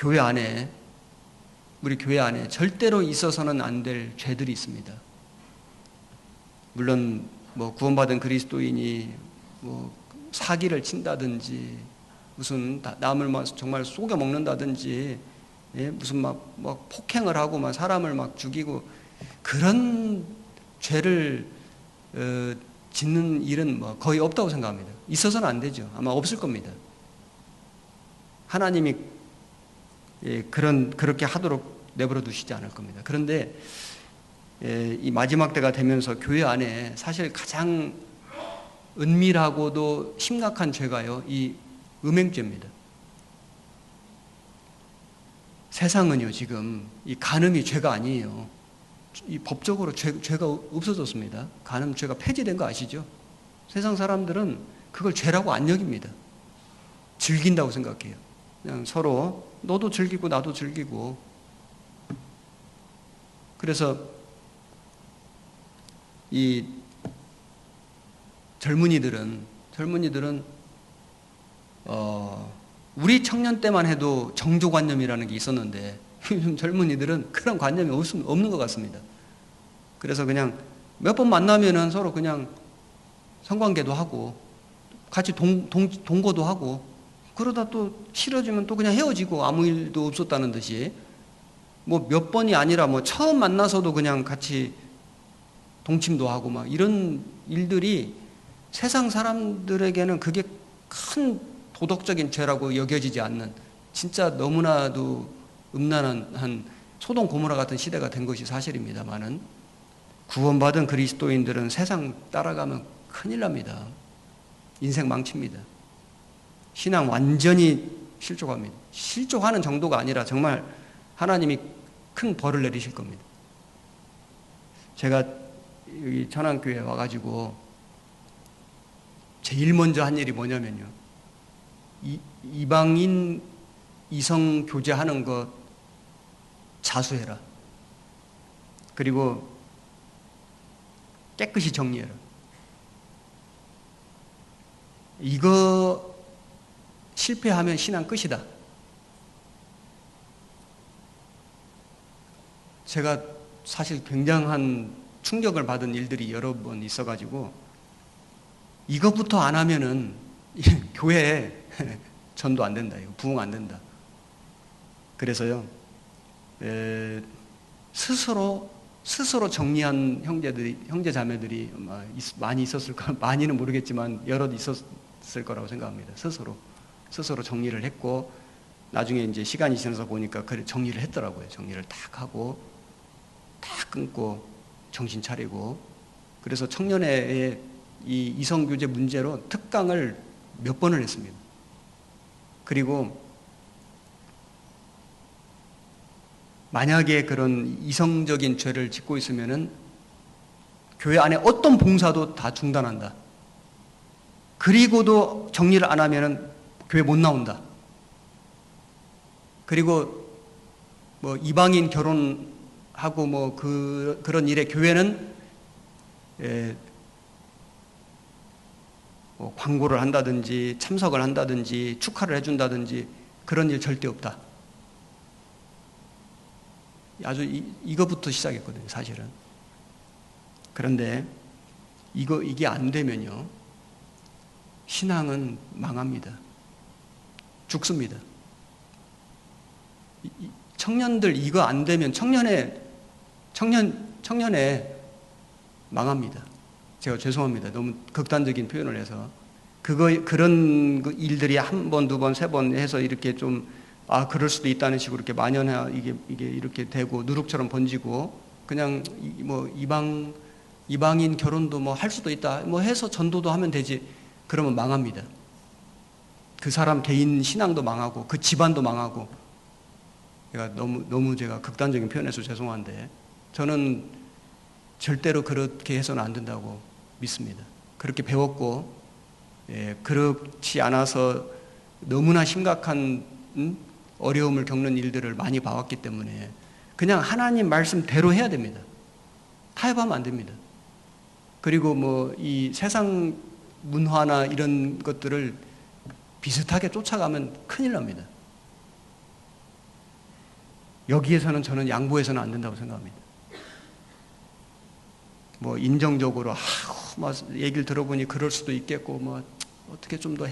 교회 안에, 우리 교회 안에 절대로 있어서는 안 될 죄들이 있습니다. 물론 뭐 구원받은 그리스도인이 뭐 사기를 친다든지 무슨 남을 막 정말 속여 먹는다든지, 예? 무슨 막 폭행을 하고 막 사람을 막 죽이고 그런 죄를 짓는 일은 뭐 거의 없다고 생각합니다. 있어서는 안 되죠. 아마 없을 겁니다. 하나님이 그렇게 하도록 내버려 두시지 않을 겁니다. 그런데 이 마지막 때가 되면서 교회 안에 사실 가장 은밀하고도 심각한 죄가요, 이 음행죄입니다. 세상은요, 지금 이 간음이 죄가 아니에요. 이 법적으로 죄가 없어졌습니다. 간음 죄가 폐지된 거 아시죠? 세상 사람들은 그걸 죄라고 안 여깁니다. 즐긴다고 생각해요. 그냥 서로 너도 즐기고 나도 즐기고. 그래서 이 젊은이들은 우리 청년 때만 해도 정조관념이라는 게 있었는데 요즘 젊은이들은 그런 관념이 없는 것 같습니다. 그래서 그냥 몇 번 만나면은 서로 그냥 성관계도 하고 같이 동거도 하고, 그러다 또 싫어지면 또 그냥 헤어지고 아무 일도 없었다는 듯이, 뭐 몇 번이 아니라 뭐 처음 만나서도 그냥 같이 동침도 하고 막 이런 일들이 세상 사람들에게는 그게 큰 도덕적인 죄라고 여겨지지 않는, 진짜 너무나도 음란한 한 소돔 고모라 같은 시대가 된 것이 사실입니다만은, 구원받은 그리스도인들은 세상 따라가면 큰일 납니다. 인생 망칩니다. 신앙 완전히 실족합니다. 실족하는 정도가 아니라 정말 하나님이 큰 벌을 내리실 겁니다. 제가 여기 천안교회에 와가지고 제일 먼저 한 일이 뭐냐면요, 이방인 이성 교제하는 것 자수해라. 그리고 깨끗이 정리해라. 이거 실패하면 신앙 끝이다. 제가 사실 굉장한 충격을 받은 일들이 여러 번 있어가지고, 이것부터 안 하면은 교회에 전도 안 된다, 이거 부흥 안 된다. 그래서요, 스스로 정리한 형제 자매들이 많이 있었을 거, 많이는 모르겠지만 여럿 있었을 거라고 생각합니다. 스스로 정리를 했고, 나중에 이제 시간이 지나서 보니까 그래 정리를 했더라고요. 정리를 딱 하고 딱 끊고 정신 차리고. 그래서 청년회의 이 이성교제 문제로 특강을 몇 번을 했습니다. 그리고 만약에 그런 이성적인 죄를 짓고 있으면은 교회 안에 어떤 봉사도 다 중단한다. 그리고도 정리를 안 하면은 교회 못 나온다. 그리고 뭐 이방인 결혼하고 뭐 그런 일에 교회는 뭐 광고를 한다든지 참석을 한다든지 축하를 해준다든지 그런 일 절대 없다. 아주 이거부터 시작했거든요, 사실은. 그런데 이게 안 되면요, 신앙은 망합니다. 죽습니다. 청년들 이거 안 되면 청년회 망합니다. 제가 죄송합니다. 너무 극단적인 표현을 해서. 그런 일들이 한 번, 두 번, 세 번 해서 이렇게 좀, 그럴 수도 있다는 식으로 이렇게 만연해, 이게 이렇게 되고, 누룩처럼 번지고, 그냥 뭐 이방인 결혼도 뭐 할 수도 있다, 뭐 해서 전도도 하면 되지. 그러면 망합니다. 그 사람 개인 신앙도 망하고, 그 집안도 망하고. 너무 제가 극단적인 표현해서 죄송한데, 저는 절대로 그렇게 해서는 안 된다고 믿습니다. 그렇게 배웠고, 그렇지 않아서 너무나 심각한 어려움을 겪는 일들을 많이 봐왔기 때문에 그냥 하나님 말씀대로 해야 됩니다. 타협하면 안 됩니다. 그리고 뭐 이 세상 문화나 이런 것들을 비슷하게 쫓아가면 큰일 납니다. 여기에서는 저는 양보해서는 안 된다고 생각합니다. 뭐 인정적으로 뭐 얘기를 들어보니 그럴 수도 있겠고 뭐 어떻게 좀 더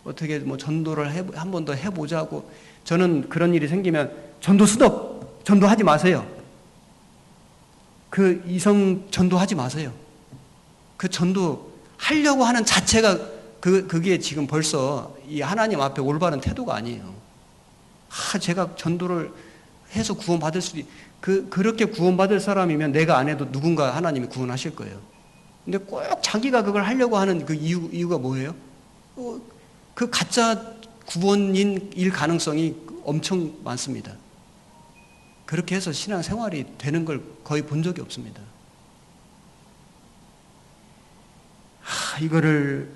어떻게 뭐 전도를 한 번 더 해보자고. 저는 그런 일이 생기면 전도 스톱, 전도하지 마세요. 그 이성 전도하지 마세요. 그 전도 하려고 하는 자체가 그게 지금 벌써 이 하나님 앞에 올바른 태도가 아니에요. 제가 전도를 해서 구원받을 수도 그렇게 구원받을 사람이면 내가 안 해도 누군가 하나님이 구원하실 거예요. 근데 꼭 자기가 그걸 하려고 하는 그 이유가 뭐예요? 그 가짜 구원인 가능성이 엄청 많습니다. 그렇게 해서 신앙생활이 되는 걸 거의 본 적이 없습니다. 이거를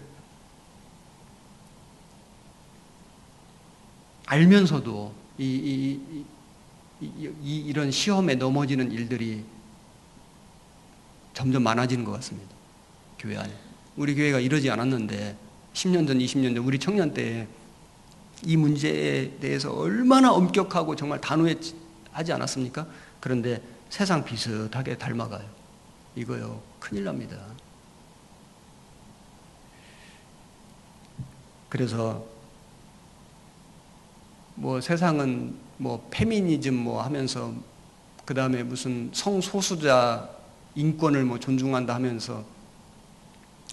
알면서도 이런 시험에 넘어지는 일들이 점점 많아지는 것 같습니다. 교회 안에. 우리 교회가 이러지 않았는데 10년 전, 20년 전 우리 청년 때에 이 문제에 대해서 얼마나 엄격하고 정말 단호하지 않았습니까? 그런데 세상 비슷하게 닮아가요. 이거요, 큰일 납니다. 그래서 뭐 세상은 뭐 페미니즘 뭐 하면서 그 다음에 무슨 성소수자 인권을 뭐 존중한다 하면서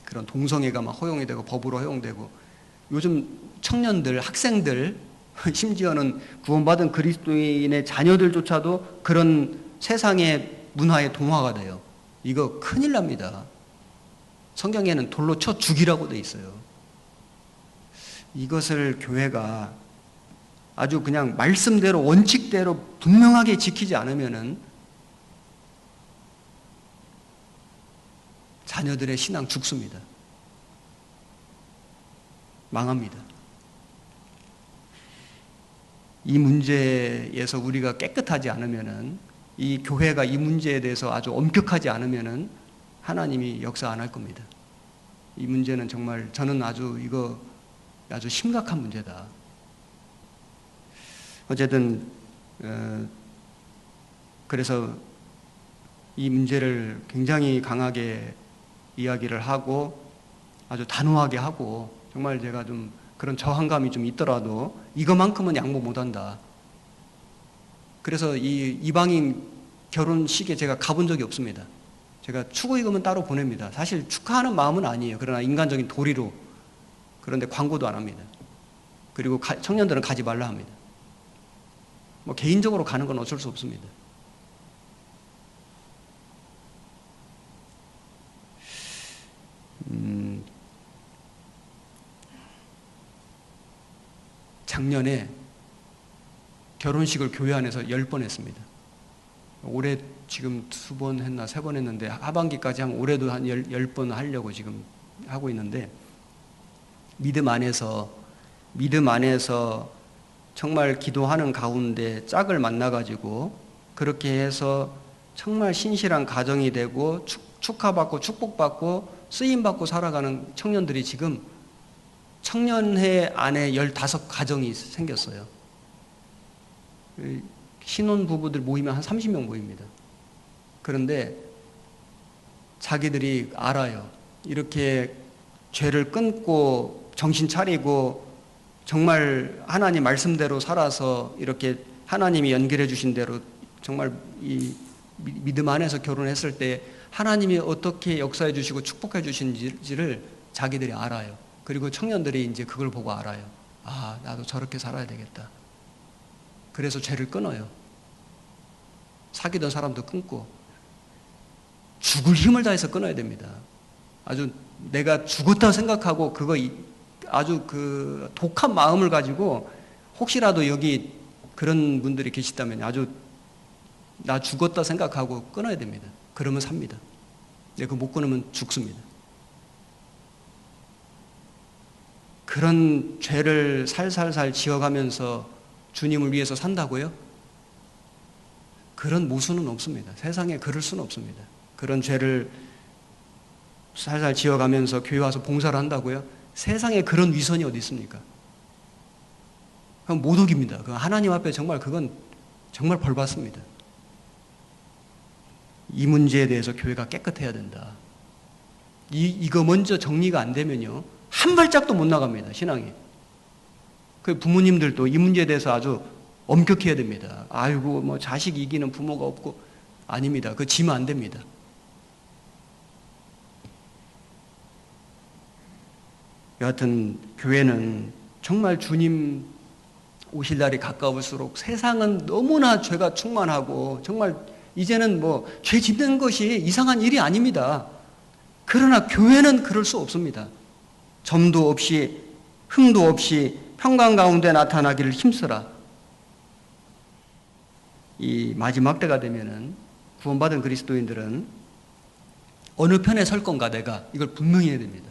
그런 동성애가 막 허용이 되고 법으로 허용되고 요즘 청년들, 학생들 심지어는 구원받은 그리스도인의 자녀들조차도 그런 세상의 문화에 동화가 돼요. 이거 큰일 납니다. 성경에는 돌로 쳐 죽이라고 돼 있어요. 이것을 교회가 아주 그냥 말씀대로 원칙대로 분명하게 지키지 않으면은 자녀들의 신앙 죽습니다. 망합니다. 이 문제에서 우리가 깨끗하지 않으면은, 이 교회가 이 문제에 대해서 아주 엄격하지 않으면은 하나님이 역사 안 할 겁니다. 이 문제는 정말 저는 이거 아주 심각한 문제다. 어쨌든 그래서 이 문제를 굉장히 강하게 이야기를 하고 아주 단호하게 하고, 정말 제가 좀 그런 저항감이 좀 있더라도 이것만큼은 양보 못한다. 그래서 이 이방인 결혼식에 제가 가본 적이 없습니다. 제가 축의금은 따로 보냅니다. 사실 축하하는 마음은 아니에요. 그러나 인간적인 도리로. 그런데 광고도 안 합니다. 그리고 청년들은 가지 말라 합니다. 뭐 개인적으로 가는 건 어쩔 수 없습니다. 작년에 결혼식을 교회 안에서 10번 했습니다. 올해 지금 2번 했나 3번 했는데 하반기까지 하면 올해도 한 10번 하려고 지금 하고 있는데, 믿음 안에서 정말 기도하는 가운데 짝을 만나가지고 그렇게 해서 정말 신실한 가정이 되고 축하받고 축복받고 쓰임받고 살아가는 청년들이 지금 청년회 안에 15가정이 생겼어요. 신혼부부들 모이면 한 30명 모입니다. 그런데 자기들이 알아요. 이렇게 죄를 끊고 정신 차리고 정말 하나님 말씀대로 살아서 이렇게 하나님이 연결해 주신 대로 정말 이 믿음 안에서 결혼했을 때 하나님이 어떻게 역사해 주시고 축복해 주신지를 자기들이 알아요. 그리고 청년들이 이제 그걸 보고 알아요. 아, 나도 저렇게 살아야 되겠다. 그래서 죄를 끊어요. 사귀던 사람도 끊고 죽을 힘을 다해서 끊어야 됩니다. 아주 내가 죽었다고 생각하고 그거 아주 그 독한 마음을 가지고, 혹시라도 여기 그런 분들이 계시다면 아주 나 죽었다 생각하고 끊어야 됩니다. 그러면 삽니다. 근데 그거 못 끊으면 죽습니다. 그런 죄를 살살살 지어가면서 주님을 위해서 산다고요? 그런 모순은 없습니다. 세상에 그럴 수는 없습니다. 그런 죄를 살살 지어가면서 교회 와서 봉사를 한다고요? 세상에 그런 위선이 어디 있습니까? 그건 모독입니다. 하나님 앞에 정말 그건 정말 벌 받습니다. 이 문제에 대해서 교회가 깨끗해야 된다. 이거 먼저 정리가 안 되면요, 한 발짝도 못 나갑니다, 신앙이. 그 부모님들도 이 문제에 대해서 아주 엄격해야 됩니다. 아이고, 뭐 자식 이기는 부모가 없고. 아닙니다. 그거 지면 안 됩니다. 여하튼 교회는 정말 주님 오실 날이 가까울수록 세상은 너무나 죄가 충만하고 정말 이제는 뭐 죄 짓는 것이 이상한 일이 아닙니다. 그러나 교회는 그럴 수 없습니다. 점도 없이 흠도 없이 평강 가운데 나타나기를 힘써라. 이 마지막 때가 되면은 구원받은 그리스도인들은 어느 편에 설 건가, 내가 이걸 분명히 해야 됩니다.